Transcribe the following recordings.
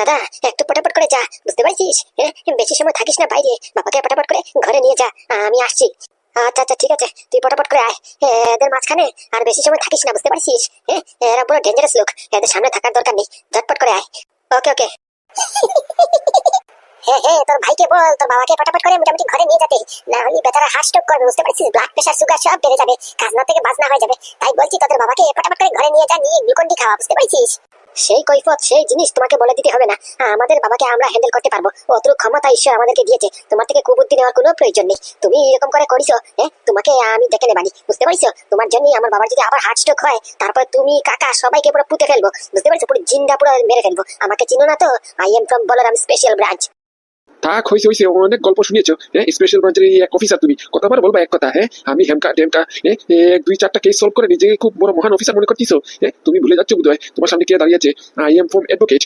দাদা একটু পটাপট করে যা, বুঝতে পারছিস? হ্যাঁ, বেশি সময় থাকিস না বাইরে, বাবাকে পটাপট করে ঘরে নিয়ে যা, আমি আসছি। আচ্ছা আচ্ছা ঠিক আছে, তুই পটাপট করে আয়। এদের মাঝখানে আর বেশি সময় থাকিস না, বুঝতে পারছিস? হ্যাঁ, এরা পুরো ডেঞ্জারাস লোক, এদের সামনে থাকার দরকার নেই, ঝটপট করে আয়। ওকে ওকে। হ্যাঁ হ্যাঁ, তোর ভাইকে বল তোর বাবাকে ফটাফট করে মোটামুটি ঘরে নিয়ে যেতে, না হলে বেচারা হার্ট স্ট্রোক করবে, বুঝতে পারছিস? ব্লাড প্রেশার সুগার সব বেড়ে যাবে, খাজনা থেকে বাজনা হয়ে যাবে। তাই বলছি তোদের বাবাকে ফটাফট করে ঘরে নিয়ে যা, নিয়ে গ্লুকন ডি খাওয়া, বুঝতে পারছিস? সেই কৈফত সেই জিনিস তোমাকে বলে দিতে হবে না, আমাদের বাবাকে আমরা হ্যান্ডেল করতে পারবো, অত ক্ষমতা ঈশ্বর আমাদেরকে দিয়েছে, তোমার থেকে কুবুদ্ধি নেওয়ার কোনো প্রয়োজন নেই। তুমি এরকম করে করিছো, হ্যাঁ, তোমাকে আমি দেখে নেবানি, বুঝতে পারছো? তোমার জন্যই আমার বাবার যদি আবার হার্ট স্ট্রোক হয়, তারপর তুমি কাকা সবাইকে পুরো পুঁতে ফেলবো, বুঝতে পারছো? পুরো জিন্দা পুরো মেরে ফেলবো। আমাকে চিনো না তো? I am from Balram special branch. থাক, হয়েছে হয়েছে, অনেক গল্প শুনিয়েছো। হ্যাঁ, স্পেশাল ব্রাঞ্চের এক অফিসার তুমি, কতবার বলবা এক কথা? হ্যাঁ, আমি হেমকা টেমকা এক দুই চারটা কেস সলভ করে নিজেকে খুব বড় মহান অফিসার মনে করতেছো। হ্যাঁ, তুমি ভুলে যাচ্ছ বোধহয় তোমার সামনে কে দাঁড়িয়েছে। I am from advocate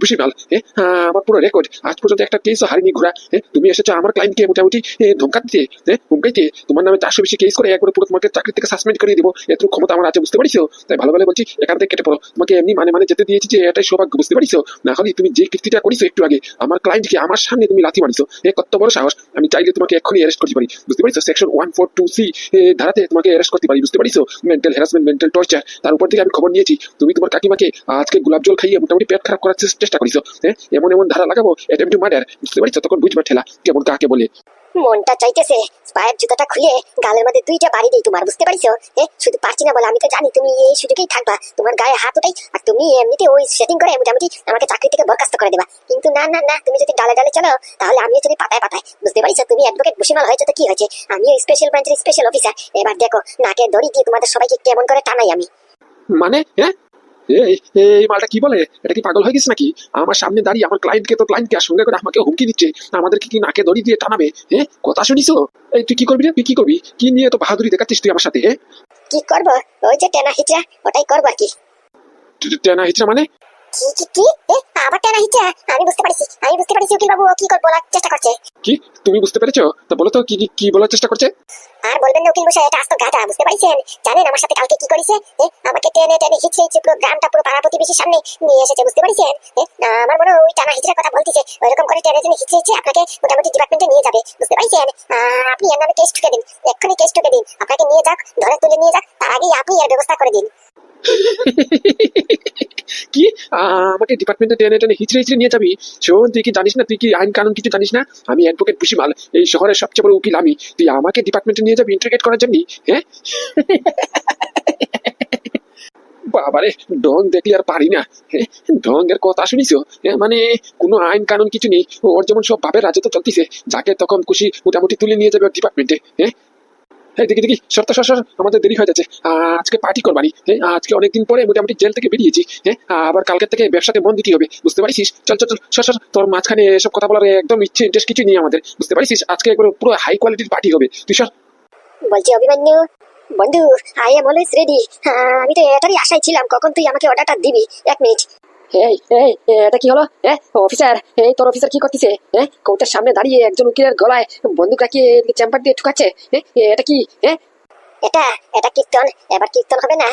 Bushimal. হ্যাঁ, আমার পুরো রেকর্ড, আজ পর্যন্ত একটা কেসও হারিনি ঘোরা। হ্যাঁ, তুমি এসেছো আমার ক্লায়েন্টকে মোটামুটি ধমকা দিতে, হ্যাঁ, হুমকাইতে। তোমার নামে 400 বেশি কেস করে একবারে পুরো তোমাকে চাকরি থেকে সাসপেন্ড করে দেবো, এত ক্ষমতা আমার আছে, বুঝতে পারছো? তাই ভালো ভালো বলছি, এখান থেকে কেটে পড়ো। তোমাকে এমনি মানে যেতে দিয়েছি যে এটাই সৌভাগ্য, বুঝতে পারছো? না হলে তুমি যে কীর্তিটা করেছো একটু আগে, আমার ক্লায়েন্টকে আমার সামনে তুমি লাথি মারিছো, কত বড় সাহস! আমি চাইলে তোমাকে এক্ষুনি অ্যারেস্ট করতে পারি, বুঝতে পারিস? সেকশন 142C ধারাতে তোমাকে অ্যারেস্ট করতে পারি, বুঝতে পারিস? Mental harassment, mental torture. তার উপর থেকে আমি খবর নিয়েছি তুমি তোমার কাকিমাকে আজকে গোলাপ জল খাইয়ে মোটামুটি পেট খারাপ করার চেষ্টা করিস। হ্যাঁ, এমন এমন ধারা লাগাবো, অ্যাটেম্প্ট টু মার্ডার, বুঝতে পারিস? তখন বুঝবা ঠেলা কেমন কাকে বলে। মনটা চাইতেছে পায়ের জুতাটা খুলে গালের মধ্যে দুইটা বাড়ি দেই তোমার, বুঝতে পারছো? শুধু পারছি না বলে, আমি তো জানি তুমি এই সুযোগেই থাকবা, তোমার গায়ে হাত ওঠাই, আর তুমি এমনিতে ওই সেটিং করে মোটামুটি আমাকে চাকরি থেকে বরখাস্ত করে দেবা। কিন্তু না না না, তুমি যদি ডালে ডালে চলো তাহলে আমিও যদি পাতায় পাতায়, বুঝতে পারছো? তুমি অ্যাডভোকেট বুশিমাল হয়েছে তো কি হয়েছে, আমিও স্পেশাল ব্রাঞ্চের স্পেশাল অফিসার। এবার দেখো নাকে দড়ি দিয়ে তোমাদের সবাইকে কেমন করে টানাই আমি। মানে হ্যাঁ, এই এই মালটা কি বলে? এটা কি পাগল হয়ে গেছে নাকি? আমার সামনে দাঁড়িয়ে আমার ক্লায়েন্টকে তো ক্লায়েন্টকে আর সঙ্গে করে আমাকে হুমকি দিচ্ছে, আমাদেরকে কি নাকে দড়ি দিয়ে টানাবে? হ্যাঁ, কথা শুনিছো? এই তুই কি করবি রে? তুই কি করবি? কি নিয়ে তো বাহাদুরি দেখাচ্ছিস তুই আমার সাথে? হ্যাঁ, কি করবো? ওই যে টেনা হিচড়া, ওটাই করবো আর কি। টেনা হিচড়া মানে? কি কি কি? আবার টেনা হিচড়া? আমি বুঝতে পারছি উকিল বাবু ও কি বলার চেষ্টা করছে। কি তুমি বুঝতে পেরেছো? তা বলো তো কি কি বলার চেষ্টা করছে? আর বলবেন না উকিল মশাই, এটা আস্ত গাধা, বুঝতে পারছেন? জানেন আমার সাথে কালকে কি করেছে? আমাকে টেনে টেনে হিচড়ে পুরো গ্রামটা পুরো পাড়া প্রতিবেশীর সামনে নিয়ে এসেছে, বুঝতে পারছেন? আমার মনে হয় ওই টানা হিচড়ার কথা বলতেছে, ওইরকম করে টেনে টেনে হিচড়ে আপনাকে মোটামুটি ডিপার্টমেন্টে নিয়ে যাবে, বুঝতে পারছেন? আপনি এর নামে কেস ঠুকে দিন, এক্ষুনি কেস ঠুকে দিন, আপনাকে নিয়ে যাক, ধরে তুলে নিয়ে যাক, তার আগেই আপনি এর ব্যবস্থা করে দিন। কি আমাকে ডিপার্টমেন্টে টেনে টেনে হিচড়ে হিচড়ে নিয়ে যাবি? শোন, তুই কি জানিস না? তুই কি আইন কানুন কিছু জানিস না? আমি অ্যাডভোকেট বুশিমাল, এই শহরের সবচেয়ে বড় উকিল আমি। তুই আমাকে ডিপার্টমেন্টে নিয়ে যাবি ইন্টারোগেট করার জন্য? হ্যাঁ, বাবারে, ঢং দেখলি আর পারি না। হ্যাঁ, ঢঙ্গের কথা শুনিস? মানে কোনো আইন কানুন কিছু নেই, ওর যেমন সব বাপের রাজত্ব চলতিছে, যাকে তখন খুশি মোটামুটি তুলে নিয়ে যাবে ডিপার্টমেন্টে। হ্যাঁ, দেখি দেখি, সর সর, আমাদের দেরি হয়ে যাচ্ছে। আজকে পার্টি করবানি। হ্যাঁ, আজকে অনেকদিন পরে মোটামুটি জেল থেকে বেরিয়েছি। হ্যাঁ, আবার কালকের থেকে ব্যবসাতে মন দিতে হবে, বুঝতে পারিস? চল চল চল, সর, তোর মাঝখানে এসব কথা বলার একদম ইচ্ছে ইন্টারেস্ট কিছু নেই আমাদের, বুঝতে পারিস? আজকে একবার পুরো হাই কোয়ালিটির পার্টি হবে, তুই সর। বলছি অভিমন্যু বন্ধু, আই এম অলওয়েজ রেডি। আমি তো এটারই আশায় ছিলাম কখন তুই আমাকে অর্ডারটা দিবি। এক মিনিট। এই এই এটা কি হলো? অফিসার, এই তোর অফিসার কি করতেছে? কোর্টের সামনে দাঁড়িয়ে একজন উকিলের গলায় বন্দুক রাখিয়ে চেম্বার দিয়ে ঠুকাচ্ছে। এটা কি? এটা এটা কীর্তন, এবার কীর্তন হবে না?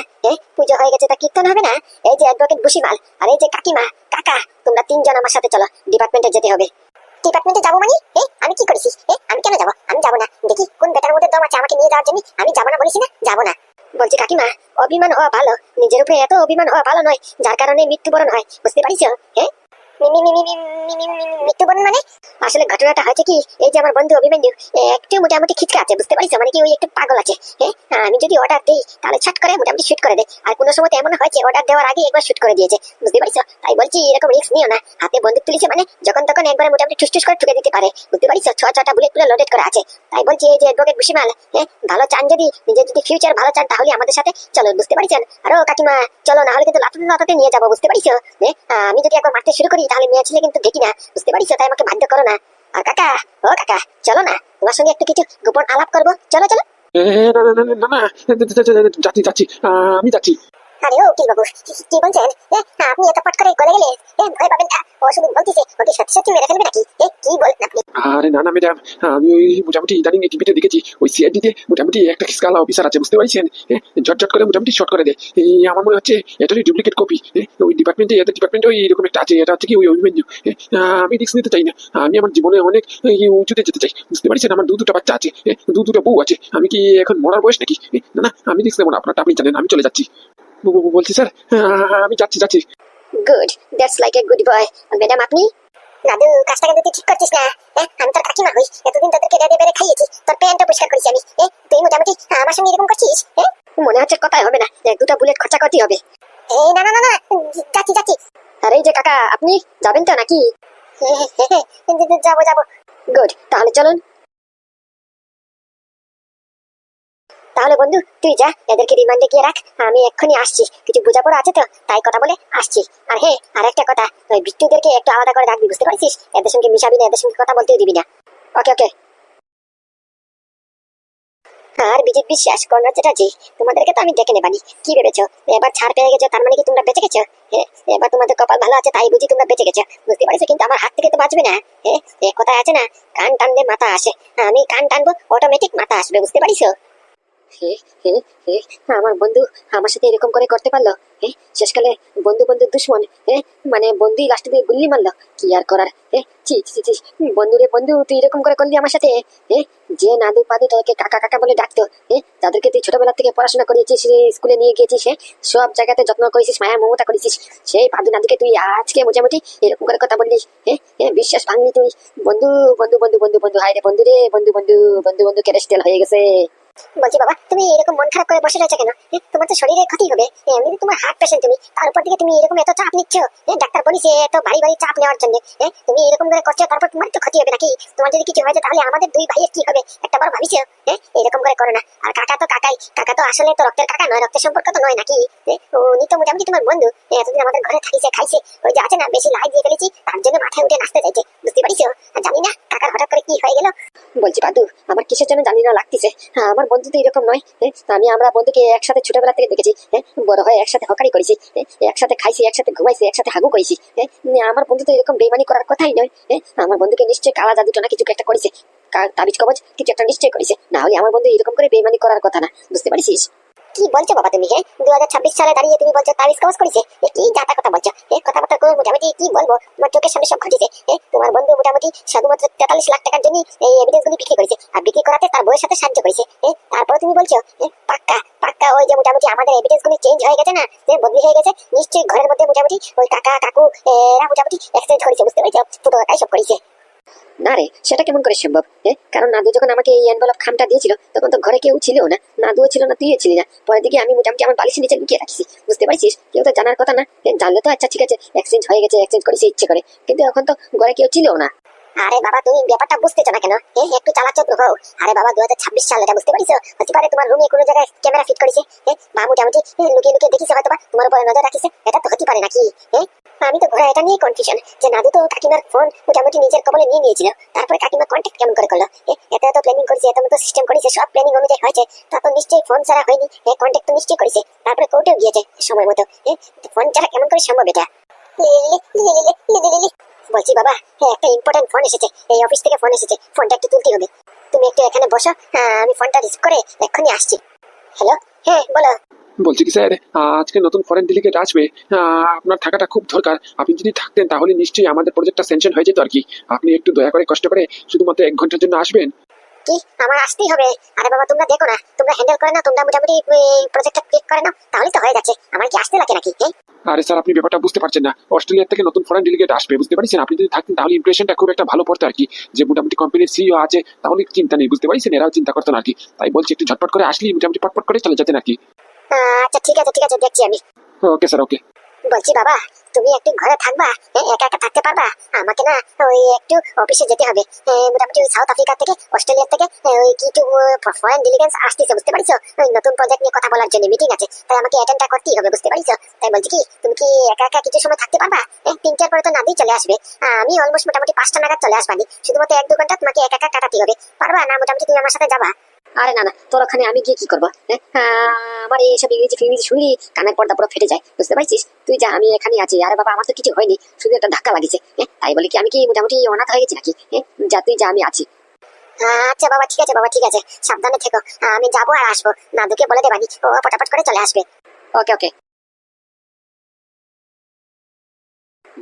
পুজো হয়ে গেছে, তা কীর্তন হবে না? এই যে অ্যাডভোকেট বুশিমাল আর এই যে কাকিমা কাকা, তোমরা তিনজন আমার সাথে চলো, ডিপার্টমেন্টে যেতে হবে। ডিপার্টমেন্টে যাবো মানে? আমি কি করেছি? আমি কেন যাবো? আমি যাবো না। দেখি কোন বেটার মধ্যে দম আছে আমাকে নিয়ে যাওয়ার জন্য। আমি যাবো না বলেছি না, যাবো না। বলছি কাকিমা, অভিমান হওয়া ভালো, নিজের উপরে এত অভিমান হওয়া ভালো নয় যার কারণে মৃত্যুবরণ হয়, বুঝতে পারিস? হ্যাঁ, মৃত্যুবরণ মানে? আসলে ঘটনাটা হয়েছে কি, এই যে আমার বন্ধু অভিমন্যু একটু মোটামুটি খিচকা আছে, বুঝতে পারিস? মানে কি ওই একটু পাগল আছে। আমি যদি অর্ডার দিই তাহলে ছাট করে মোটামুটি শুট করে দেয়, আর কোনো সময় এমন হয়েছে অর্ডার দেওয়ার আগে একবার শুট করে দিয়েছে, বুঝতে পারিস? তাই বলছি এরকম রিস্ক নিও না, হাতে বন্দুক তুলেছে মানে যখন তখন একবার মোটামুটি ঠুস করে ঠুকে দিতে পারে, বুঝতে পারিস? ছটা বুলেট পুরো লোডেড করা আছে। তাই বলছি এই যে অ্যাডভোকেট বুশিমাল, ভালো চান, যদি নিজের যদি ফিউচার ভালো চান তাহলে আমাদের সাথে চলো, বুঝতে পারিস? আরো কাকিমা চলো, না হলে কিন্তু লাতাতে নিয়ে যাবো, বুঝতে পারিস? আমি যদি একবার মারতে শুরু করি তাহলে মেয়ে ছেলে কিন্তু দেখি না, বুঝতে পারিস? তাই আমাকে বাধ্য করো না। আর কাকা, ও কাকা, চলো না, তোমার সঙ্গে একটু কিছু গোপন আলাপ করবো, চলো চলো। না না না না না, যাচ্ছি, আমি যাচ্ছি। আরে ও উকিল বাবু, কি বলছেন? আপনি এত পট করে গলে গেলে ভয় পাবেন না। ও শুধু বলতেছে ওকে সত্যি সত্যি মেরে ফেলবে নাকি? কি বলেন আপনি? আরে না না ম্যাডাম, আমি ওই মোটামুটি ইদানিং টিভিতে দেখেছি ওই সিআইডি তে মোটামুটি একটা খিসকালা অফিসার আছে, বুঝতে পারছেন? ঝটঝট করে মোটামুটি শর্ট করে দেয়। এই আমার মনে হচ্ছে এটারই ডুপ্লিকেট কপি। ওই ডিপার্টমেন্টে এদের ডিপার্টমেন্টে ওই এরকম একটা আছে, এটা হচ্ছে কি ওই অভিমন্যু। আমি রিস্ক নিতে চাই না, আমি আমার জীবনে অনেক উঁচুতে যেতে চাই, বুঝতে পারছেন? আমার দুটো বাচ্চা আছে, দুটো বউ আছে, আমি কি এখন মরার বয়স নাকি? না না, আমি রিস্ক নেবো না, আপনারটা আপনি জানেন, আমি চলে যাচ্ছি। বলছি স্যার, আমি যাচ্ছি। Good, that's like a good boy. Madam আপনি? দাদু, কাজটা কিন্তু তুই ঠিক করছিস না। আমি তোর কাকিমা হই, এতদিন তোদেরকে রেঁধে বেড়ে খাইয়েছি, তোর প্যান্টটা পরিষ্কার করেছি আমি। তুই মোটামুটি আমার সঙ্গে এরকম করছিস? মনে হচ্ছে কথাই হবে না, এক দুটা বুলেট খরচা করতে হবে। না না না না, যাচ্ছি। আর এই যে কাকা, আপনি যাবেন তো নাকি? যাবো। গুড, তাহলে চলুন। তাহলে বন্ধু তুই যা, এদেরকে রিমান্ডে গিয়ে রাখ, আমি এক্ষুনি আসছি। কিছু বোঝাপড়া আছে তো, তাই কথা বলে আসছি। আর হ্যাঁ, আর একটা কথা, ওই বিট্টুদেরকে একটু আলাদা করে রাখবি, বুঝতে পারছিস? এদের সঙ্গে মিশাবি না, এদের সঙ্গে কথা বলতেও দিবি না। ওকে। আর বিজিত বিশ্বাস, কর্ণার চ্যাটার্জি, তোমাদেরকে তো আমি ডেকে নেবানি। কি ভেবেছো এবার ছাড় পেয়ে গেছো, তার মানে কি তোমরা বেঁচে গেছো? এবার তোমাদের কপাল ভালো আছে, তাই বুঝি তোমরা বেঁচে গেছো, বুঝতে পারছো? কিন্তু আমার হাত থেকে তো বাঁচবে না। এক কথা আছে না, কান টানলে মাথা আসে। আমি কান টানবো, অটোমেটিক মাথা আসবে, বুঝতে পারিস? হে হে হে, আমার বন্ধু আমার সাথে এরকম করে করতে পারলো। শেষকালে বন্ধু দুশ্মন। মানে বন্ধুই লাস্টে দিয়ে গুল্লি মারলো। কি আর করার। ছি, বন্ধু রে বন্ধু, তুই এরকম করে করলি আমার সাথে। যে নাদু পাদু তোকে কাকা কাকা বলে ডাকতো, তাদেরকে তুই ছোটবেলা থেকে পড়াশোনা করিয়েছিস, স্কুলে নিয়ে গিয়েছিস, সব জায়গাতে যত্ন করেছিস, মায়া মমতা করেছিস, সেই পাদু নাদুকে তুই আজকে মোটামুটি এরকম করে কথা বললি। বিশ্বাস ভাঙলি তুই। বন্ধু, হায় রে বন্ধু রে, বন্ধু কেরেস্টেল হয়ে গেছে। বলছি বাবা, তুমি এরকম মন খারাপ করে বসে রয়েছে কেন? তোমার তো শরীরে ক্ষতি হবে। এমনিতে তোমার হার্ট পেশেন্ট তুমি, তার উপর দিকে তুমি এরকম এত চাপ নিচ্ছ। ডাক্তার বলিস এত ভারী চাপ নেওয়ার জন্য। তুমি এরকম করে করছো, তারপর তোমার তো ক্ষতি হবে নাকি? তোমার যদি কিছু হয়েছে তাহলে আমাদের দুই ভাইয়ের কি হবে একটা বার ভাবিস? এরকম করে করো না। আর কাকা তো কাকাই, কাকা তো আসলে তো রক্তের কাকা নয়, রক্তের সম্পর্ক তো নয় নাকি? উনি তো মোটামুটি তোমার বন্ধু। এতদিন আমাদের ঘরে থাকিছে, খাইছে, ওই যে আছে না, বেশি লাই দিয়ে ফেলেছি, তার জন্য মাথায় উঠে নাচতে চাইছে, বুঝতে পারিস? আর জানি না কাকার হঠাৎ করে কি হয়ে গেল। বলছি পাদু, আমার কিসের জন্য জানি না লাগতেছে। আমার বন্ধু তো এরকম নয়। আমরা বন্ধুকে একসাথে ছোটবেলা থেকে দেখেছি। বড় হয়ে একসাথে হকারি করেছি, একসাথে খাইছি, একসাথে ঘুমাইছি, একসাথে হাগু করেছি। আমার বন্ধু তো এরকম বেইমানি করার কথাই নয়। আমার বন্ধুকে নিশ্চয়ই কালা জাদু না কিছু একটা করেছে, তাবিজ কবজ কিছু একটা নিশ্চয় করেছে, না হলে আমার বন্ধু এরকম করে বেইমানি করার কথা না, বুঝতে পারিস? কি বলছো বাবা তুমি? 2026 সালে দাঁড়িয়ে তুমি বলছো তাবিজ কবজ করেছে? কি জাতা কথা বলছো? কথাবার্তা করে মোটামুটি কি বলবো, তোমার চোখের সামনে সব ঘটেছে। তোমার বন্ধু মোটামুটি শুধুমাত্র 43 লাখ টাকার জন্য এই এভিডেন্স গুলি বিক্রি করেছে, আর বিক্রি করাতে তার বউয়ের সাথে সাহায্য করেছে। তারপর তুমি বলছো পাক্কা ওই যে মোটামুটি আমাদের এভিডেন্স গুলি চেঞ্জ হয়ে গেছে না, বদলি হয়ে গেছে, নিশ্চয়ই ঘরের মধ্যে মোটামুটি ওই কাকা কাকু এরা মোটামুটি এক্সচেঞ্জ করেছে, বুঝতে পারছো? পুরো একাই সব করেছে। না রে, সেটা কেমন করে সম্ভব? কারণ নাদু যখন আমাকে এই এনভেলপ খামটা দিয়েছিল তখন তো ঘরে কেউ ছিল না, নাদুও ছিল না, তুইও ছিলি না। পরের দিকে আমি মোটামুটি আমার বালিশের নিচে লুকিয়ে রাখিছি, বুঝতে পারছিস? কেউ তো জানার কথা না। জানলে তো আচ্ছা ঠিক আছে, এক্সচেঞ্জ হয়ে গেছে, এক্সচেঞ্জ করেছে ইচ্ছে করে, কিন্তু এখন তো ঘরে কেউ ছিল না। আরে বাবা, তুমি ব্যাপারটা বুঝতেছো না কেন? একটু চালাচত্র হও। আরে বাবা, 2026 সাল, এটা বুঝতে পারিস? হতে পারে তোমার রুমে কোনো জায়গায় ক্যামেরা ফিট করেছে, বা মোটামুটি লুকিয়ে দেখিছে, হয়তো বা তোমার উপরে নজর রাখিছে, এটা তো হতে পারে নাকি? আমি তো ঘরে এটা নিয়ে কনফিউশন যে নাদু তো কাকিমার ফোন মোটামুটি নিজের কবলে নিয়ে নিয়েছিল, তারপরে কাকিমা কন্ট্যাক্ট কেমন করে করলো? এত প্ল্যানিং করেছে, এত মতো সিস্টেম করেছে, সব প্ল্যানিং অনুযায়ী হয়েছে, তারপর নিশ্চয়ই ফোন ছাড়া হয়নি, কন্ট্যাক্ট তো নিশ্চয়ই করেছে, তারপরে কোর্টেও গিয়েছে সময় মতো। ফোন ছাড়া কেমন করে সম্ভব এটা? বলছি বাবা, একটা ইম্পর্টেন্ট ফোন এসেছে, এই অফিস থেকে ফোন এসেছে, ফোনটা একটু তুলতে হবে। তুমি একটু এখানে বসো, আমি ফোনটা রিসিভ করে এক্ষুনি আসছি। হ্যালো, হ্যাঁ বলো। বলছি কি স্যার, আজকে নতুন ফরেন ডেলিগেট আসবে, আপনার থাকাটা খুব দরকার। আপনি যদি থাকতেন তাহলে নিশ্চয়ই আমাদের প্রজেক্টটা স্যাংশন হয়ে যেত আর কি। আপনি একটু দয়া করে কষ্ট করে শুধুমাত্র 1 ঘন্টার জন্য আসবেন। কি আমার আসতেই হবে? আরে বাবা, তোমরা দেখো না, তোমরা হ্যান্ডেল করে না, তোমরা মোটামুটি প্রজেক্টটা ক্লিক করে নাও, তাহলে তো হয়ে যাচ্ছে। আমার কি আসতে লাগে নাকি? আরে স্যার, আপনি ব্যাপারটা বুঝতে পারছেন না, অস্ট্রেলিয়া থেকে নতুন ফরেন ডেলিগেট আসবে, বুঝতে পারছেন? আপনি যদি থাকতেন তাহলে ইমপ্রেশনটা খুব একটা ভালো পড়তো আর কি, যে মোটামুটি কোম্পানির সিইও আছে, তাহলে চিন্তা নেই, বুঝতে পারছেন? এরাও চিন্তা করতো না আর কি। তাই বলছি একটু ঝটপট করে আসলেই মোটামুটি পটপট করে চলে যেতেন আর কি। আচ্ছা ঠিক আছে, দেখছি আমি। ওকে স্যার, ওকে। বলছি বাবা, তুমি একটু ঘরে থাকবা? একা একা থাকতে পারবা? আমাকে না ওই একটু অফিসে যেতে হবে। মোটামুটি ওই সাউথ আফ্রিকা থেকে, অস্ট্রেলিয়া থেকে ওই কিছু ফরেন ডেলিগেন্স আসতেছে, বুঝতে পারছো? ওই নতুন প্রজেক্ট নিয়ে কথা বলার জন্য মিটিং আছে, তাই আমাকে অ্যাটেন্ডটা করতেই হবে, বুঝতে পারছো? তাই বলছি কি, তুমি কি একা একা কিছু সময় থাকতে পারবা? 3-4 পরে তো নাদি চলে আসবে, আমি অলমোস্ট মোটামুটি 5টা নাগাদ চলে আসবানি, শুধুমাত্র 1-2 ঘন্টা তোমাকে একা একা কাটাতে হবে, পারবা না? মোটামুটি তুমি আমার সাথে যাবা? আরে না না, তোর ওখানে আমি গিয়ে কি করবো? আমার এইসব ইংরেজি ফিংরেজি শুনলি কানের পর্দা পুরো ফেটে যায়, বুঝতে পারছিস? তুই যা, আমি এখানে আছি। আরে বাবা, আমার তো কিছু হয়নি, শুধু একটা ধাক্কা লাগিছে। তাই বলি কি আমি কি মোটামুটি অনাথ হয়ে গেছি নাকি? যা তুই যা, আমি আছি। আচ্ছা বাবা, ঠিক আছে বাবা, ঠিক আছে, সাবধানে থেকো। আমি যাবো আর আসবো, দাদুকে বলে দেবানি, ও ফটাফট করে চলে আসবে। ওকে ওকে।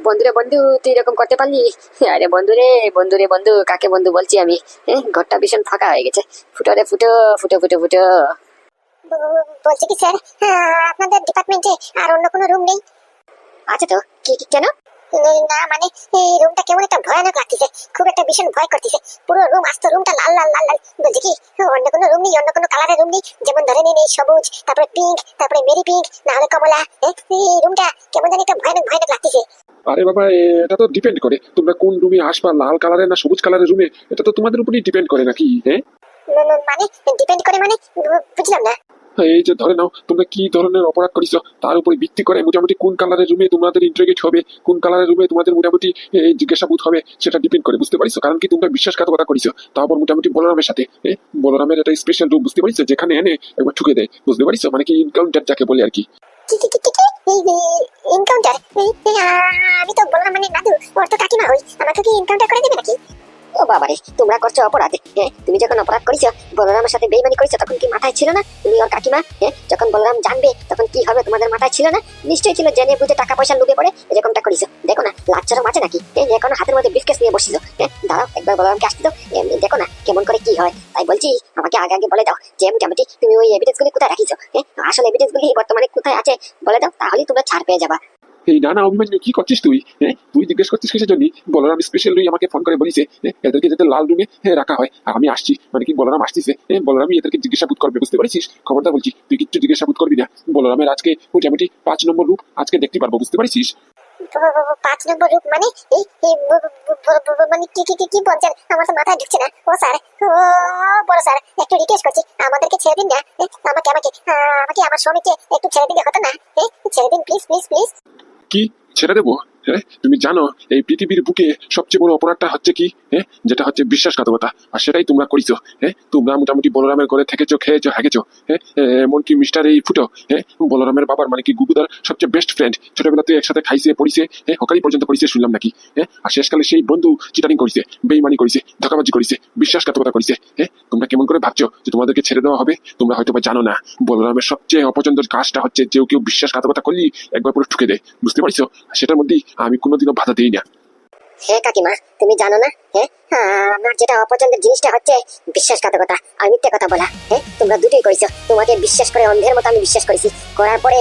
বন্ধুরে বন্ধু, তুই এরকম করতে পারলি? আরে বন্ধু রে, বন্ধু রে বন্ধু, কাকে বন্ধু বলছি আমি? ঘরটা ভীষণ ফাঁকা হয়ে গেছে। ফুটো রে ফুটো, ফুটো ফুটো ফুটো। বলছি কি স্যার, আপনাদের ডিপার্টমেন্টে আর অন্য কোনো রুম নেই? আছে তো। কেন? না মানে, এই রুমটা কেমন একটা ভয়ানক লাগতেছে, খুব একটা ভীষণ ভয় করতেছে। পুরো রুম আস্ত, রুমটা লাল লাল লাল লাল। বলছি কি, অন্য কোনো রুম নেই, অন্য কোনো কালারের রুম নেই? যেমন ধরে নিন এই সবুজ, তারপরে পিঙ্ক, তারপরে মেরি পিঙ্ক, না হলে কমলা। এই রুমটা কেমন জানি একটা ভয়ানক ভয়ানক লাগতেছে। আরে বাবা, এটা তো ডিপেন্ড করে তোমরা কোন রুমে আসবা, লাল কালারের না সবুজ কালারের রুমে, এটা তো তোমাদের উপরই ডিপেন্ড করে নাকি? হ্যাঁ, মানে ডিপেন্ড করে মানে, বুঝলাম না। এই যে ধরে নাও তোমরা কি ধরনের অপরাধ করেছো তার উপরে ভিত্তি করে মোটামুটি কোন কালারের রুমে তোমাদের ইন্টারোগেট হবে, কোন কালারের রুমে তোমাদের মোটামুটি জিজ্ঞাসাবাদ হবে, সেটা ডিপেন্ড করে, বুঝতে পারছো? কারণ কি তোমরা বিশ্বাসঘাতকতা করেছো, তারপর মোটামুটি বলরামের সাথে। বলরামের একটা স্পেশাল রুম, বুঝতে পারছো, যেখানে এনে একবার ঠুকে দেয়, বুঝতে পারছো? মানে কি ইনকাউন্টার যাকে বলে আর কি। এনকাউন্টার? আমি তো বললাম মানে দাদু, ওর তো কাকিমা হই, আমাকে কি এনকাউন্টার করে দেবে নাকি? ও বাবারে, তোমরা করছো অপরাধ। তুমি যখন অপরাধ করেছো, বলরামের সাথে বেইমানি করেছো, তখন কি মাথায় ছিল না তুমি ওর কাকিমা? যখন বলরাম জানবে তখন কি হবে তোমাদের মাথায় ছিল না? নিশ্চয়ই ছিল, জেনে বুঝে টাকা পয়সা লুটে পড়ে এরকমটা করেছো। দেখো না, লাচ্চারও মাঝে নাকি? এখন হাতের মধ্যে ব্রিফকেস নিয়ে বসিল। দাঁড়াও, একবার বলরামকে আসতে দাও, দেখো না কেমন করে কি হয়। তাই বলছি, আমাকে আগে আগে বলে দাও যে মোটামুটি তুমি ওই এভিডেন্স গুলি কোথায় রাখিছো। আসল এভিডেন্স গুলি বর্তমানে কোথায় আছে বলে দাও, তাহলেই তোমরা ছাড় পেয়ে যাবা। এই না না অভিমান্যু, কি করছিস তুই? তুই জিজ্ঞেস করছিস কিসের জন্য? বলরাম স্পেশালি আমাকে ফোন করে বলিছে এদেরকে যাতে লাল রুমে রাখা হয়, আর আমি আসছি মানে কি বলরাম আসতেছে, বলরামই এদেরকে জিজ্ঞাসাবাদ করবে, বুঝতে পারছিস? খবরটা বলছি, তুই কিচ্ছু জিজ্ঞাসাবাদ করবি না। বলরামের আজকে মোটামুটি 5 নম্বর রূপ আজকে দেখতে পারবো, বুঝতে পারছিস? 5 নম্বর রূপ মানে? মানে কি কি কি কি বলছেন, আমার তো মাথায় ঢুকছে না। ও স্যার, ও বড় স্যার, একটু রিকোয়েস্ট করছি, আমাদেরকে ছেড়ে দিন না। আমাকে আমাকে আমাকে আমার স্বামীকে একটু ছেড়ে দিলে হতো না? ছেড়ে দিন প্লিজ প্লিজ প্লিজ। কি ছেড়ে দেবো? তুমি জানো এই পৃথিবীর বুকে সবচেয়ে বড় অপরাধটা হচ্ছে কি? যেটা হচ্ছে বিশ্বাসঘাতকতা, আর সেটাই তোমরা করিছো। তোমরা মোটামুটি বলরামের ঘরে থেকেছো, খেয়েছো, হাগেছো। এমনকি মিস্টার এই ফুটো, বলরামের বাবার মানে কি গুগুদার সবচেয়ে বেস্ট ফ্রেন্ড, ছোটবেলাতে একসাথে খাইছে পড়িছে, হকারি পর্যন্ত করিছে শুনলাম নাকি? আর শেষকালে সেই বন্ধু চিটারিং করিছে, বেইমানি করিছে, ধোঁকাবাজি করিছে, বিশ্বাসঘাতকতা করিছে। তোমরা কেমন করে ভাবছো যে তোমাদেরকে ছেড়ে দেওয়া হবে? তোমরা হয়তো বা জানো না, বলরামের সবচেয়ে অপছন্দের কাজটা হচ্ছে যে কেউ বিশ্বাসঘাতকতা করলি একবার পুরো ঠুকে দেয়, বুঝতে পারছো? সেটার মধ্যেই আমি কোনোদিনও বাধা দিই না। কাকিমা, তুমি জানো না, আমার যেটা অপছন্দের জিনিসটা হচ্ছে বিশ্বাসঘাতকতা আর মিথ্যে কথা বলা। তোমরা দুটোই করেছো, তোমাকে বিশ্বাস করে অন্ধের মতো আমি বিশ্বাস করেছি, করার পরে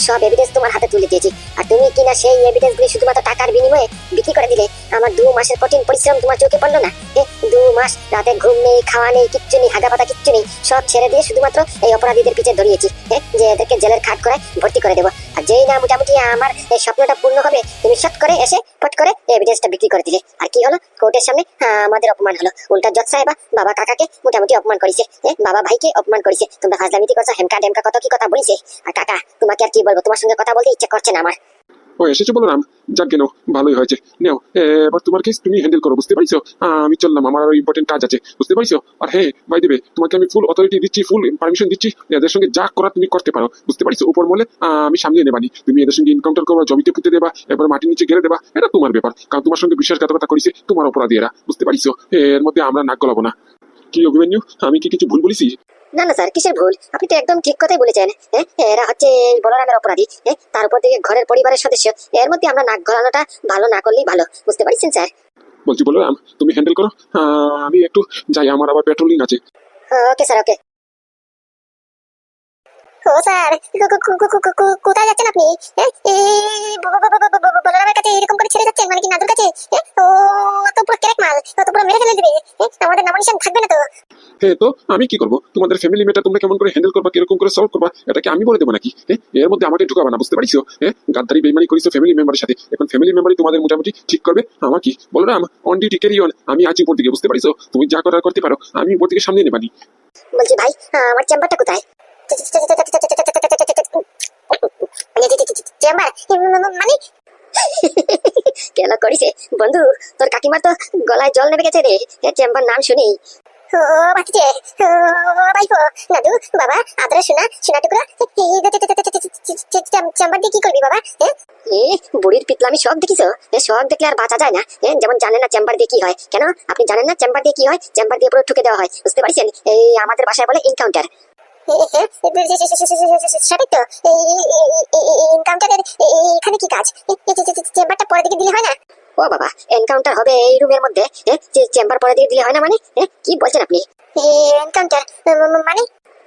সব এভিডেন্স তোমার হাতে তুলে দিয়েছি, আর তুমি কিনা সেই এভিডেন্স গুলি শুধুমাত্র টাকার বিনিময়ে বিক্রি করে দিলে। আমার 2 মাসের কঠিন পরিশ্রম তোমার চোখে পড়লো না? 2 মাস রাতে ঘুম নেই, খাওয়া নেই, কিচ্ছু নেই, হাগা পাতা কিচ্ছু নেই, সব ছেড়ে দিয়ে শুধুমাত্র এই অপরাধীদের পিছে ধরিয়েছি, যে এদেরকে জেলের খাট করায় ভর্তি করে দেবো। আর যেই না মোটামুটি আমার এই স্বপ্নটা পূর্ণ হবে, তুমি শট করে এসে পট করে এভিডেন্সটা বিক্রি করে দিলে। আর কি হলো? কোর্টের সামনে আমাদের অপমান হলো। উল্টা জজ সাহেবা বাবা কাকাকে মোটামুটি অপমান করেছে, বাবা ভাইকে অপমান করেছে। তোমরা ফাজলামিতি করছো, হেমকা টেমকা কত কি কথা বলেছে। আর কাকা, তোমাকে আর কি বলবো, তোমার সঙ্গে কথা বলতে ইচ্ছে করছে না আমার। ও এসেছো বলরাম, যাক কেন, ভালোই হয়েছে। নেও, এবার তোমার কেস তুমি হ্যান্ডেল করো, বুঝতে পারছো? আমি চললাম, আমার আরো ইম্পর্টেন্ট কাজ আছে, বুঝতে পারছো? আর হ্যাঁ ভাই দেবে, তোমাকে আমি ফুল অথরিটি দিচ্ছি, ফুল পারমিশন দিচ্ছি, এদের সঙ্গে যা করা তুমি করতে পারো, বুঝতে পারছো? উপর মলে আমি সামলিয়ে নেবানি, তুমি এদের সঙ্গে এনকাউন্টার করবা, জমিতে পুঁতে দেবা, এবার মাটির নিচে গেড়ে দেবা, এটা তোমার ব্যাপার, কারণ তোমার সঙ্গে বিশ্বাসঘাতকতা করেছে তোমার অপরাধী এরা, বুঝতে পারছো? এর মধ্যে আমরা নাক গলাবো না। কি অভিমন্যু, আমি কি কিছু ভুল বলেছি? না না স্যার, কিসের ভুল? আপনি তো একদম ঠিক কথাই বলেছেন। এরা হচ্ছে এই বলরামের অপরাধী, তার উপর থেকে ঘরের পরিবারের সদস্য, এর মধ্যে আমরা নাক গলানোটা ভালো না করলেই ভালো, বুঝতে পারছেন স্যার? বলছি বলরাম, তুমি হ্যান্ডেল করো, আমি একটু যাই, আমার আবার পেট্রোলিং আছে। ওকে স্যার, ওকে। ও স্যার, কোথায় যাচ্ছেন আপনি? বলরামের কাছে এরকম করে ছেড়ে যাচ্ছেন মানে কি নাদুর কাছে? ও তো পুরো ক্র্যাক মাল, ও তো পুরো মেরে ফেলে দেবে। আমাদের নামনিশান থাকবে না তো? তো আমি কি করবো? তোমাদের ফ্যামিলি ম্যাটার তোমরা কেমন করে হ্যান্ডেল করবা, কিরকম করে সলভ করবা, এটাকে আমি বলে দেবো নাকি? এর মধ্যে আমাকে ঢুকাবা না, বুঝতে পারছো? গাদ্দারি বেইমানি করিছো ফ্যামিলি মেম্বারের সাথে, এখন ফ্যামিলি মেম্বারই তোমাদের মোটামুটি ঠিক করবে। আমার কি Balram, on duty carry on, আমি আছি উপর দিকে, বুঝতে পারছো? তুমি যা করার করতে পারো, আমি উপর দিকে সামনে নেবানি। বলছি ভাই, আমার চেম্বারটা কোথায়? চেম্বার মানে? কেন করিছে বন্ধু, তোর কাকিমার তো গলায় জল নেমে গেছে রে, চেম্বার নাম শুনি। ও বাতিছে, ও ভাইপো, দাদু, বাবা, আদরে শোনা টুকরা, চেম্বার দিয়ে কি করবি বাবা? এ বুড়ির পিতলামি সব দেখিছো? সব দেখলে আর বাঁচা যায় না। যেমন জানেন না চেম্বার দিয়ে কি হয়। কেন আপনি জানেন না চেম্বার দিয়ে কি হয়? চেম্বার দিয়ে পুরো ঠুকে দেওয়া হয়, বুঝতে পারছেন? এই আমাদের ভাষায় বলে এনকাউন্টার। সেটাই তো, ইনকাউন্টারের এখানে কি কাজ? চেম্বারটা পরে দিকে দিলে হয় না? ও বাবা, এনকাউন্টার হবে এই রুমের মধ্যে? চেম্বার পরে দিয়ে দিলে হয় না মানে? কি বলছেন আপনি? এনকাউন্টার মানে?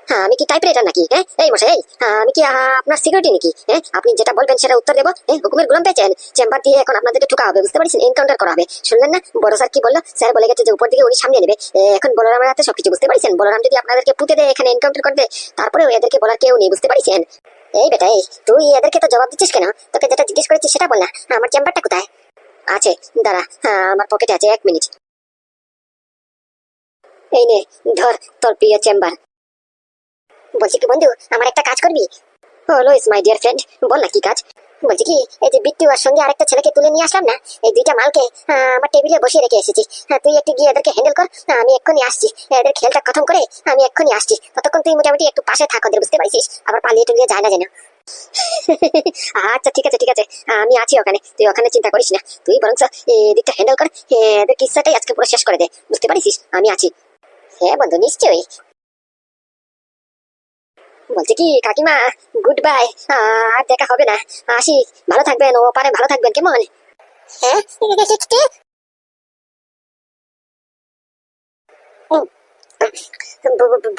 হ্যাঁ, আমি কি টাইপরাইটার নাকি? এই মশাই, এই আমি কি আপনার সিকিউরিটি নাকি? আপনি যেটা বলবেন সেটা উত্তর দেবো। হুকুমের গোলাম পেয়েছেন? চেম্বার দিয়ে এখন আপনাদেরকে ঠুকা হবে, বুঝতে পারছেন? এনকাউন্টার করা হবে। শুনলেন না বড় স্যার কি বললো? স্যার বলে গেছে যে উপর দিকে উনি সামনে নেবে। এখন বলরামের হাতে সবকিছু, বুঝতে পারছেন? বলরাম যদি আপনাদেরকে পুঁতে দেয়, এখানে এনকাউন্টার করে দেয়, তারপরেও এদেরকে বলার কেউ নেই, বুঝতে পারছেন? এই বেটা, এই তুই এদেরকে তো জবাব দিচ্ছিস কেন? তোকে যেটা জিজ্ঞেস করেছিস সেটা বল না। আমার চেম্বারটা কোথায় আছে? দাঁড়া, আমার পকেটে আছে, 1 মিনিট। এই নে, ধর তোর প্রিয় চেম্বার। বলছি কি বন্ধু, আমার একটা কাজ করবি? হলো ইস মাই ডিয়ার ফ্রেন্ড, বল না কি কাজ? বলছি কি, এই যে বিট্টু আর সঙ্গে আরেকটা ছেলেকে তুলে নিয়ে আসলাম না, এই দুইটা মালকে আমার টেবিলে বসিয়ে রেখে এসেছি। তুই একটু গিয়ে এদেরকে হ্যান্ডেল কর, আমি এক্ষুনি আসছি। এদের খেলটা খতম করে আমি এক্ষুনি আসছি। ততক্ষণ তুই মোটামুটি একটু পাশে থাক ওদের, বুঝতে পারছিস? আবার পালিয়ে টুলিয়ে যায় না যেন। আচ্ছা ঠিক আছে ঠিক আছে, আমি আছি ওখানে, তুই ওখানে চিন্তা করিস না। তুই বরং এদিকটা হ্যান্ডেল কর, এদের কিস্সাটাই আজকে পুরো শেষ করে দে, বুঝতে পারিস? আমি আছি। হ্যাঁ বন্ধু, নিশ্চয়ই। বলছি কি কাকিমা, গুড বাই, আর দেখা হবে না। আসি, ভালো থাকবেন, ও পারে ভালো থাকবেন, কেমন? হ্যাঁ,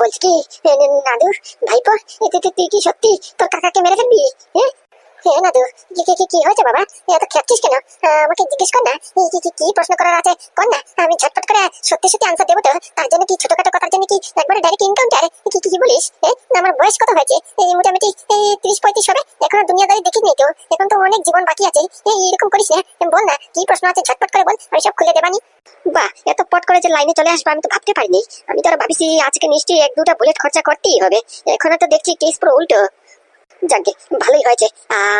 বলছি কি, নাদু, ভাইপো, তুই কি সত্যি তোর কাকাকে মেরে ফেলবি? হ্যাঁ হ্যাঁ নাদু, কি হয়েছে বাবা? এত খেপছিস কেন? আমাকে জিজ্ঞেস কর না, কি প্রশ্ন করার আছে কর না, আমি ঝটপট করে সত্যি সত্যি আনসার দেবো। তো তার জন্য কি ছোটখাটো কথার জন্য কি একবারে ডাইরেক্ট এনকাউন্টার? কি বলিস? আমার বয়স কত হয়েছে? এই মোটামুটি 30-35 হবে, এখনো দুনিয়াদারি দেখিনি তো, এখন তো অনেক জীবন বাকি আছে। এরকম করিস না, বল না কি প্রশ্ন আছে, ঝটপট করে বল, আমি সব খুলে দেবানি। বাহ, এত পট করে যে লাইনে চলে আসবে আমি তো ভাবতে পারিনি। আমি তো আর ভাবিছি আজকে নিশ্চয়ই 1-2টা বুলেট খরচা করতেই হবে। এখন তো দেখছি কেস পুরো উল্টো। যাকে ভালোই হয়েছে,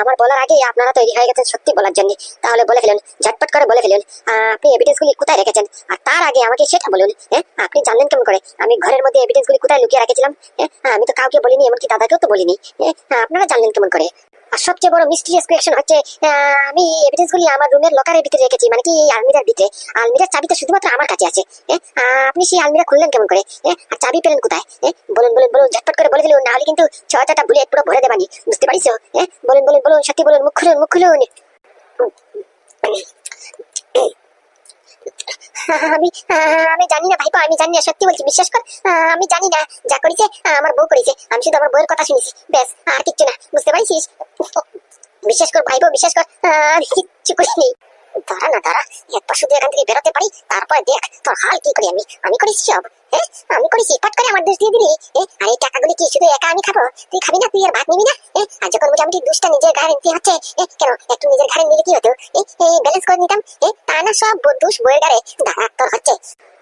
আমার বলার আগেই আপনারা তৈরি হয়ে গেছেন সত্যি বলার জন্য। তাহলে বলে ফেলুন, ঝটপট করে বলে ফেলুন, আপনি এভিডেন্স গুলি কোথায় রেখেছেন। আর তার আগে আমাকে সেটা বলুন, আপনি জানলেন কেমন করে আমি ঘরের মধ্যে এভিডেন্স গুলি কোথায় লুকিয়ে রেখেছিলাম? আমি তো কাউকে বলিনি, এমনকি দাদাকেও তো বলিনি। আপনারা জানলেন কেমন করে? আর সবচেয়ে বড় মিস্টিরিয়াস কোয়েশ্চেন হচ্ছে, আমি এভিডেন্স গুলি আমার রুমের লকারের ভিতরে রেখেছি, মানে কি আলমিরার ভিতরে। আলমিরার চাবি তো শুধুমাত্র আমার কাছে আছে। আপনি সেই আলমিরা খুললেন কেমন করে? আর চাবি পেলেন কোথায়? বলুন বলুন বলুন, ঝটপট করে বলে ফেলুন, নাহলে কিন্তু 6টা বুলেট পুরো ভরে দেবানি, বুঝতে পারিস? বলুন বলুন বলুন, সত্যি বলুন, মুখ খুলুন মুখ খুলুন। আমি আমি জানি না ভাইপো, আমি জানি না, সত্যি বলছি, বিশ্বাস কর। আমি জানি না, যা করেছে আমার বউ করেছে, আমি শুধু আমার বউয়ের কথা শুনেছি, ব্যাস, আর কিচ্ছু না, বুঝতে পারছিস? বিশ্বাস কর ভাইপো, বিশ্বাস কর, আমি কিচ্ছু করিনি। দাঁড়া না দাঁড়া, একবার শুধু এখান থেকে বেরোতে পারি, তারপরে দেখ তোর হাল কি করি আমি। আমি করেছি সব, আমি করেছি, পট করে আমার দোষ দিয়ে দিবি। আর এই টাকাগুলি কি শুধু একা আমি খাবো? তুই খাবি না? তুই আর ভাত নিবি না? আর যখন মোটামুটি দুষ্টা নিজের ঘাড়ে নিতে হচ্ছে, কেন একটু নিজের ঘাড়ে নিলে কি হতো? ব্যালেন্স করে নিতাম। তা না, সব দোষ বইয়ের ঘাড়ে। দাঁড়া, তোর হচ্ছে।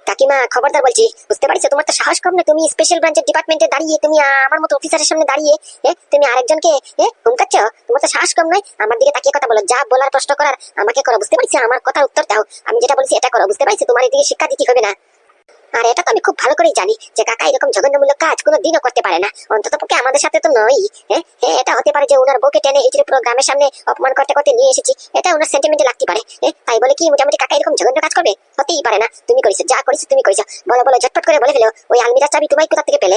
কাকিমা খবরদার বলছি, বুঝতে পারছো? তোমার তো সাহস কম না, তুমি স্পেশাল ব্রাঞ্চের ডিপার্টমেন্টে দাঁড়িয়ে তুমি আমার মতো অফিসারের সামনে দাঁড়িয়ে তুমি আরেকজনকে হুমকাচ্ছ? তোমার তো সাহস কম নয়? আমার দিকে তাকিয়ে কথা বলো, যা বলার প্রশ্ন করার আমাকে করো, বুঝতে পারছো? আমার কথার উত্তর দাও, আমি যেটা বলছি এটা করো, বুঝতে পারছো? তোমার এদিকে শিক্ষা দিতে হবে না। আর এটা তো আমি খুব ভালো করেই জানি যে কাকা এরকম জঘন্যমূলক কাজ কোনো দিনও করতে পারে না, অন্তত পক্ষে আমাদের সাথে তো নয়। এটা হতে পারে যে ওনার বউকে টেনে হিচড়ে পুরো গ্রামের সামনে অপমান করতে করতে নিয়ে এসেছি, এটা ওনার সেন্টিমেন্টে লাগতে পারে। তাই বলে কি মোটামুটি কাকা এরকম জঘন্য কাজ করবে? হতেই পারে না। তুমি করেছো, যা করেছো তুমি করেছো। বলো বলো, ঝটপট করে বলে ফেলো, ওই আলমিরার চাবি তুমি কোথা থেকে পেলে?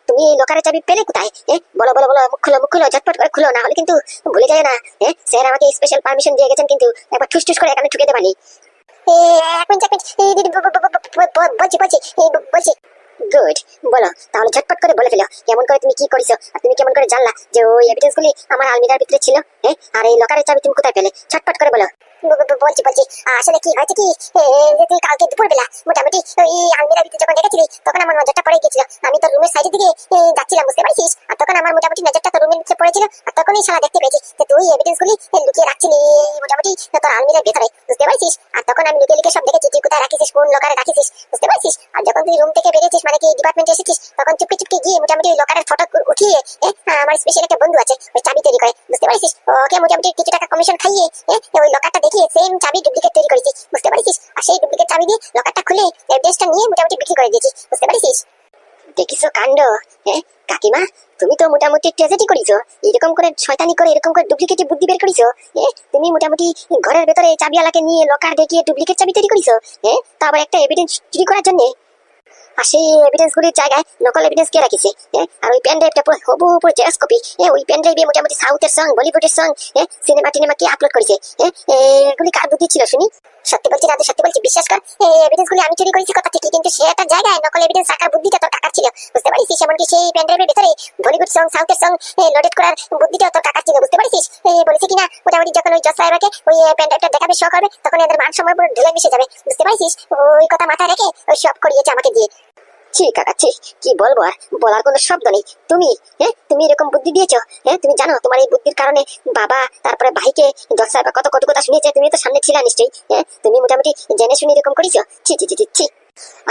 তুমি এই লোকারের চাবি পেলে কোথায়? বলো বলো বলো, মুখ খুলো, ঝটপট করে খুলো, না হলে কিন্তু ভুলে যায় না। স্যার আমাকে স্পেশাল পারমিশন দিয়ে গেছেন, কিন্তু একবার ঠুস ঠুস করে এখানে ঠুকে দেবানি। এক মিনিট, বলছি। গুড, বলো তাহলে, ঝটপট করে বলে ফেলো, কেমন করে তুমি কি করেছো, আর তুমি কেমন করে জানলা যে ওই এভিডেন্স গুলি আমার আলমিরার ভিতরে ছিল? আর এই লকারের চাবি তুমি কোথায় পেলে? ঝটপট করে বলো। বলছি, আসলে কি হয়েছে কি, তুই কালকে দুপুরবেলা মোটামুটি ওই আলমিরার ভিতরে যখন রেখেছিলি, তখন আমার নজরটা পড়ে গেছিল। আমি তোর রুমের সাইডের দিকে যাচ্ছিলাম, বুঝতে পারছিস? আর তখন আমার মোটামুটি নজরটা তোর রুমের ভিতরে পড়েছিল, আর তখনই শালা দেখতে পেয়েছি যে তুই এভিডেন্স গুলি লুকিয়ে রাখছিলি মোটামুটি তোর আলমিরার ভেতরে, বুঝতে পারছিস? আর তখন আমি লুকিয়ে লুকিয়ে সব দেখেছি তুই কোথায় রাখিস, কোন লকারে রাখিস, বুঝতে পারছিস? আর যখন তুই রুম থেকে বেরিয়েছিস, মানে কি ডিপার্টমেন্টে এসেছিস, তখন চুপকে চুপকে গিয়ে মোটামুটি লকারের ফটো উঠিয়ে আমার স্পেশাল একটা বন্ধু আছে, ওই চাবি তৈরি করে, বুঝতে পারছিস? ওকে মোটামুটি কিছু টাকা কমিশন খাইয়ে ওই লকারটা দেখিয়ে সেম চাবি ডুপ্লিকেট তৈরি করেছি, বুঝতে পারছিস? আর সেই ডুপ্লিকেট চাবি দিয়ে লকারটা খুলে এভিডেন্সটা নিয়ে মোটামুটি বিক্রি করে দিয়েছি, বুঝতে পারছিস? দেখিছো কাণ্ড, হ্যাঁ কাকিমা, তুমি তো মোটামুটি ট্রেজেডি করিছো, এরকম করে শয়তানি করে এরকম করে ডুপ্লিকেট বুদ্ধি বের করিছো। তুমি মোটামুটি ঘরের ভেতরে চাবিওয়ালাকে নিয়ে লকার দেখিয়ে ডুপ্লিকেট চাবি তৈরি করিছো, তারপর একটা এভিডেন্স চুরি করার জন্য। আর সেই এভিডেন্স গুলির জায়গায় নকল এভিডেন্স কে রাখিছে, আর ওই পেন ড্রাইভটা পুরো হবু পুরো জেরক্স কপি। ওই পেন ড্রাইভে মোটামুটি সাউথের সং বলিউডের সং সিনেমা টিনেমা কে আপলোড করেছে। এগুলি কার বুদ্ধি ছিল শুনি? সত্যি বলছি রাজু, সত্যি বলছি, বিশ্বাস কর, এই এভিডেন্স গুলি আমি চুরি করেছি কথা ঠিকই, কিন্তু সে একটা জায়গায় নকল এভিডেন্স রাখার বুদ্ধিটা তোর কাকার ছিল, বুঝতে পারছিস? এমনকি সেই পেন ড্রাইভের ভিতরে বলিউড সং সাউথের সং লোডেড করার বুদ্ধিটাও তোর কাকার ছিল, বুঝতে পারছিস? বলেছে কিনা মোটামুটি যখন ওই জজ সাহেবকে ওই পেন ড্রাইভটা দেখাবে শো করবে, তখন এদের মান সম্মান পুরো ঢেলে মিশে যাবে, বুঝতে পারছিস? ওই কথা মাথায় রেখে ওই সব করিয়েছে আমাকে দিয়ে। ছি কাকা ছি, কি বলবো আর, বলার কোনো শব্দ নেই। তুমি এরকম বুদ্ধি দিয়েছো, তুমি জানো তোমার এই বুদ্ধির কারণে বাবা তারপরে ভাইকে জজ সাহেব কত কত কথা শুনিয়েছে, তুমি তো সামনে ছিলে নিশ্চয়ই। তুমি মোটামুটি জেনে শুনে এরকম করেছো, ছি ছি ছি ছি ছি।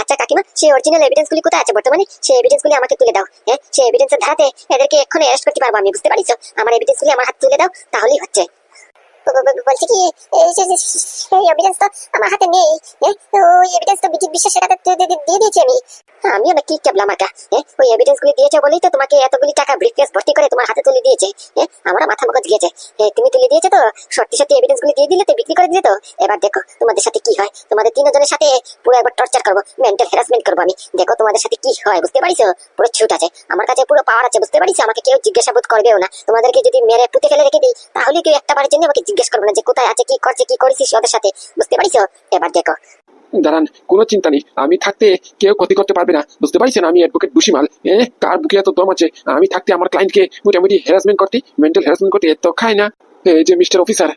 আচ্ছা কাকিমা, সেই অরিজিনাল এভিডেন্স গুলি কোথায় আছে বর্তমানে? সেই এভিডেন্স গুলি আমাকে তুলে দাও। সেই এভিডেন্সের ধারাতে এদেরকে এক্ষুনি অ্যারেস্ট করতে পারবো আমি, বুঝতে পারছো? আমার এভিডেন্স গুলি আমার হাতে তুলে দাও, তাহলেই হচ্ছে। বলছি কি, এই এভিডেন্স তো আমার হাতে নেই। ওই এভিডেন্স তো বিশ্বাসের কাছে দিয়ে দিয়েছি আমি। আমিও না কি কেবলা মার্কা, ওই এভিডেন্স গুলি দিয়েছে বলেই তো তোমাকে এতগুলি টাকা ব্রিফকেস ভর্তি করে তোমার হাতে তুলে দিয়েছে। আমার মাথা মগজ গিয়েছে। তুমি তুলে দিয়েছে তো, সত্যি সত্যি এভিডেন্স গুলি দিয়ে দিলে তো, বিক্রি করে দিলে তো। এবার দেখো তোমাদের সাথে কি হয়, তোমাদের তিনজনের সাথে পুরো একবার টর্চার করবো, মেন্টাল হ্যারাসমেন্ট করবো আমি। দেখো তোমাদের সাথে কি হয়, বুঝতে পারিছো? পুরো ছুট আছে আমার কাছে, পুরো পাওয়ার আছে, বুঝতে পারিছো? আমাকে কেউ জিজ্ঞাসাবোধ করবেও না। তোমাদেরকে যদি মেরে পুঁতে ফেলে রেখে দিই, তাহলে কেউ একটা বারের জন্য আমাকে জিজ্ঞেস করবে না যে কোথায় আছে, কি করছে, কি করেছিস ওদের সাথে, বুঝতে পারিছো? এবার দেখো। দাঁড়ান, কোনো চিন্তা নেই, আমি থাকতে কেউ ক্ষতি করতে পারবে না, বুঝতে পারছেন? আমি অ্যাডভোকেট বুশিমাল, কার বুকে এত দম আছে? আমি থাকতে আমার ক্লায়েন্টকে মোটামুটি হ্যারাসমেন্ট করতে, মেন্টাল হ্যারাসমেন্ট করতে এত খায় না। এই যে মিস্টার অফিসার,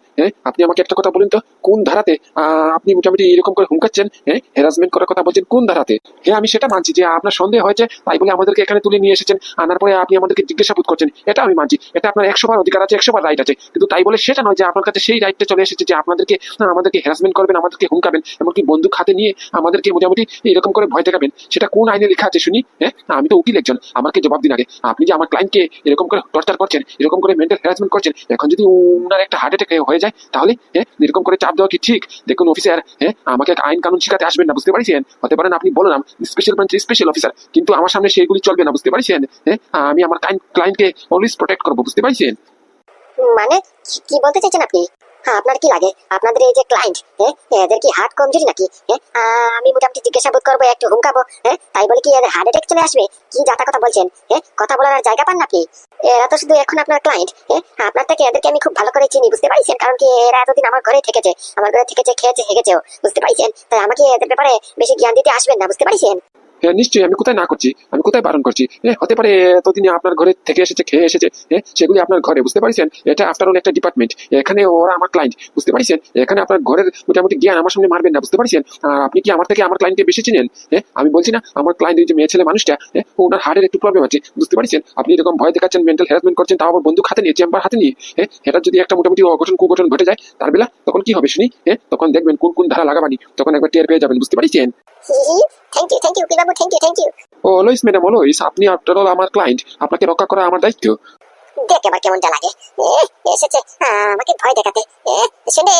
আপনি আমাকে একটা কথা বলুন তো, কোন ধারাতে আপনি মোটামুটি এরকম করে হুমকাচ্ছেন, হ্যারাসমেন্ট করার কথা বলছেন, কোন ধারাতে? আমি সেটা মানছি যে আপনার সন্দেহ হয়েছে, তাই বলে আমাদেরকে এখানে তুলে নিয়ে এসেছেন, আনার পরে আপনি আমাদেরকে জিজ্ঞাসাবাদ করছেন, এটা আমি মানছি, এটা আপনার 100 বার অধিকার আছে, 100 বার রাইট আছে, কিন্তু তাই বলে সেটা নয় যে আপনার কাছে সেই রাইটটা চলে এসেছে যে আমাদেরকে হ্যারাসমেন্ট করবেন, আমাদেরকে হুমকাবেন, এমনকি বন্দুক হাতে নিয়ে আমাদেরকে মোটামুটি এরকম করে ভয় দেখাবেন। সেটা কোন আইনে লেখা আছে শুনি? আমি তো উকিল একজন, আমাকে জবাব দিন আগে। আপনি যে আমার ক্লায়েন্টকে এরকম করে টর্চার করছেন, এরকম করে মেন্টাল হ্যারাসমেন্ট করছেন, এখন যদি উনার একটা হার্ট অ্যাটাক হয়ে যায়, তাহলে এরকম করে চাপ দেওয়া কি ঠিক? দেখুন অফিসার, আমাকে আইন কানুন শিখাতে আসবেন না, বুঝতে পারছেন? হতে পারেন আপনি বললাম স্পেশাল ব্রাঞ্চের স্পেশাল অফিসার, কিন্তু আমার সামনে সেগুলি চলবে না, বুঝতে পারছেন? আমি আমার ক্লায়েন্টকে অলওয়েজ প্রোটেক্ট করবো, বুঝতে পারছেন? মানে কি বলতে চাইছেন আপনি? আপনার কি লাগে আপনাদের এই যে ক্লায়েন্ট, এদের কি হার্ট কমজোরি নাকি? আমি মোটামুটি জিজ্ঞাসাবাদ করবো, একটু হুমকাবো, তাই বলে কি এদের হার্ট অ্যাটাক চলে আসবে? কি যাতা কথা বলছেন? কথা বলার আর জায়গা পান না আপনি? এরা তো শুধু এখন আপনার ক্লায়েন্ট। আপনার থেকে এদেরকে আমি খুব ভালো করে চিনি, বুঝতে পারছেন? কারণ কি এরা এতদিন আমার ঘরে থেকেছে, খেয়েছে হেগেছেও, বুঝতে পারছেন? তাই আমাকে এদের ব্যাপারে বেশি জ্ঞান দিতে আসবেন না, বুঝতে পারছেন? নিশ্চয়ই, আমি কোথায় না করছি, আমি কোথায় বারণ করছি? হতে পারে এতদিনে আপনার ঘরে থেকে এসেছে, খেয়ে এসেছে, সেগুলি আপনার ঘরে, বুঝতে পারছেন? এটা আফটার অল একটা ডিপার্টমেন্ট, এখানে ওরা আমার ক্লায়েন্ট, বুঝতে পারছেন? এখানে আপনার ঘরের মোটামুটি জ্ঞান আমার সামনে মারবেন না, বুঝতে পারছেন? আর আপনি কি আমার থেকে আমার ক্লায়েন্টকে বেশি চিনেন? আমি বলছি না আমার ক্লায়েন্ট, এই যে মেয়ে ছেলে মানুষটা, ওনার হার্টের একটু প্রবলেম আছে, বুঝতে পারছেন? আপনি এরকম ভয় দেখাচ্ছেন, মেন্টাল হ্যারাসমেন্ট করছেন, তাও আবার বন্দুক হাতে নিয়ে, চেম্বার হাতে নিয়ে। এটা যদি একটা মোটামুটি অঘটন কুঘটন ঘটে যায় তার বেলা, তখন কি হবে শুনি? তখন দেখবেন কোন কোন ধারা লাগাবানি, তখন একবার টের পেয়ে যাবেন, বুঝতে পারছেন? থ্যাংক ইউ বাবু, thank you. Always madam, always. আপনি আফটার অল আমার ক্লায়েন্ট, আপনাকে রক্ষা করা আমার দায়িত্ব। দেখ এবার কেমনটা লাগে, এসেছে আমাকে ভয় দেখাতে। শুনে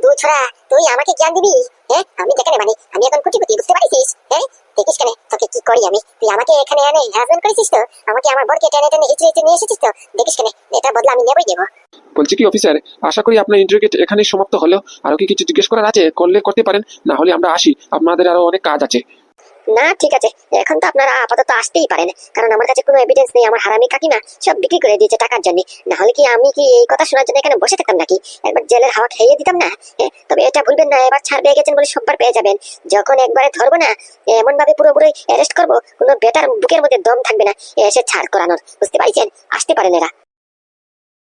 দুছড়া তুই আমাকে জ্ঞান দিবি? আমি যেখানে মানে আমি এখন কুটি, বুঝতে পারিস? দেখিস কেন তোকে কি করি আমি? তুই আমাকে এখানে এনে হ্যারাসমেন্ট করেছিস তো, আমাকে আমার বরকে টেনে টেনে হিচড়ে নিয়ে এসেছিস তো, দেখিস কেন এটা বদলা আমি নেবই নেবো। বলছি কি অফিসার, আশা করি আপনার ইন্টারভিউ এখানেই সমাপ্ত হলো। আরো কি কিছু জিজ্ঞেস করার আছে? করলে করতে পারেন, না হলে আমরা আসি, আপনাদের আরো অনেক কাজ আছে। না ঠিক আছে, এখন তো আপনারা আপাতত আসতেই পারেন, কারণ আমার কাছে কোনো এভিডেন্স নেই। আমার হারামি কাকিমা সব বিক্রি করে দিয়েছে টাকার জন্য, না হলে কি আমি কি এই কথা শোনার জন্য এখানে বসে থাকতাম নাকি? একবার জেলের হাওয়া খেয়ে দিতাম না। তবে এটা ভুলবেন না, এবার ছাড় পেয়ে গেছেন বলে সববার পেয়ে যাবেন। যখন একবারে ধরবো না, এমন ভাবে পুরোপুরি অ্যারেস্ট করবো, কোনো বেটার বুকের মধ্যে দম থাকবে না এসে ছাড় করানোর, বুঝতে পারছেন? আসতে পারেন এরা।